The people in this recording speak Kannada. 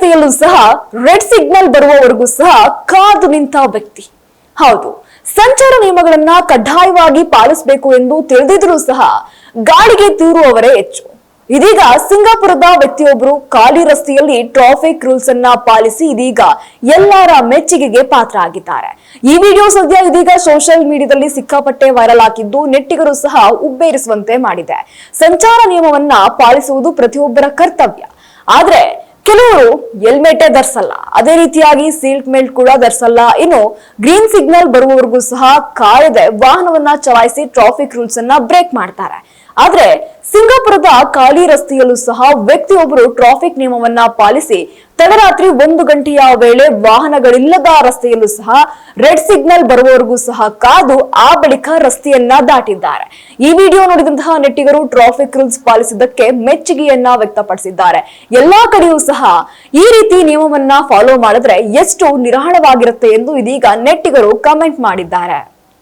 ರಸ್ತೆಯಲ್ಲೂ ಸಹ ರೆಡ್ ಸಿಗ್ನಲ್ ಬರುವವರೆಗೂ ಸಹ ಕಾದು ನಿಂತ ವ್ಯಕ್ತಿ. ಹೌದು, ಸಂಚಾರ ನಿಯಮಗಳನ್ನ ಕಡ್ಡಾಯವಾಗಿ ಪಾಲಿಸಬೇಕು ಎಂದು ತಿಳಿದಿದ್ರೂ ಸಹ ಗಾಳಿಗೆ ತೂರುವವರೇ ಹೆಚ್ಚು. ಇದೀಗ ಸಿಂಗಾಪುರದ ವ್ಯಕ್ತಿಯೊಬ್ಬರು ಖಾಲಿ ರಸ್ತೆಯಲ್ಲಿ ಟ್ರಾಫಿಕ್ ರೂಲ್ಸ್ ಅನ್ನ ಪಾಲಿಸಿ ಇದೀಗ ಎಲ್ಲರ ಮೆಚ್ಚುಗೆಗೆ ಪಾತ್ರ ಆಗಿದ್ದಾರೆ. ಈ ವಿಡಿಯೋ ಸದ್ಯ ಇದೀಗ ಸೋಷಿಯಲ್ ಮೀಡಿಯಾದಲ್ಲಿ ಸಿಕ್ಕಾಪಟ್ಟೆ ವೈರಲ್ ಆಗಿದ್ದು ನೆಟ್ಟಿಗರು ಸಹ ಉಬ್ಬೇರಿಸುವಂತೆ ಮಾಡಿದೆ. ಸಂಚಾರ ನಿಯಮವನ್ನ ಪಾಲಿಸುವುದು ಪ್ರತಿಯೊಬ್ಬರ ಕರ್ತವ್ಯ. ಆದ್ರೆ ಕೆಲವರು ಹೆಲ್ಮೆಟ್ ಧರಿಸಲ್ಲ, ಅದೇ ರೀತಿಯಾಗಿ ಸೀಟ್ ಬೆಲ್ಟ್ ಕೂಡ ಧರಿಸಲ್ಲ. ಇನ್ನು ಗ್ರೀನ್ ಸಿಗ್ನಲ್ ಬರುವವರೆಗೂ ಸಹ ಕಾಯದೆ ವಾಹನವನ್ನ ಚಲಾಯಿಸಿ ಟ್ರಾಫಿಕ್ ರೂಲ್ಸ್ ಅನ್ನ ಬ್ರೇಕ್ ಮಾಡ್ತಾರೆ. ಆದ್ರೆ ಸಿಂಗಾಪುರದ ಖಾಲಿ ರಸ್ತೆಯಲ್ಲೂ ಸಹ ವ್ಯಕ್ತಿಯೊಬ್ಬರು ಟ್ರಾಫಿಕ್ ನಿಯಮವನ್ನ ಪಾಲಿಸಿ ತಡರಾತ್ರಿ 1 ಗಂಟೆಯ ವೇಳೆ ವಾಹನಗಳಿಲ್ಲದ ರಸ್ತೆಯಲ್ಲೂ ಸಹ ರೆಡ್ ಸಿಗ್ನಲ್ ಬರುವವರೆಗೂ ಸಹ ಕಾದು ಆ ಬಳಿಕ ರಸ್ತೆಯನ್ನ ದಾಟಿದ್ದಾರೆ. ಈ ವಿಡಿಯೋ ನೋಡಿದಂತಹ ನೆಟ್ಟಿಗರು ಟ್ರಾಫಿಕ್ ರೂಲ್ಸ್ ಪಾಲಿಸಿದ್ದಕ್ಕೆ ಮೆಚ್ಚುಗೆಯನ್ನ ವ್ಯಕ್ತಪಡಿಸಿದ್ದಾರೆ. ಎಲ್ಲಾ ಕಡೆಯೂ ಸಹ ಈ ರೀತಿ ನಿಯಮವನ್ನ ಫಾಲೋ ಮಾಡಿದ್ರೆ ಎಷ್ಟು ನಿರಾಳವಾಗಿರುತ್ತೆ ಎಂದು ಇದೀಗ ನೆಟ್ಟಿಗರು ಕಮೆಂಟ್ ಮಾಡಿದ್ದಾರೆ.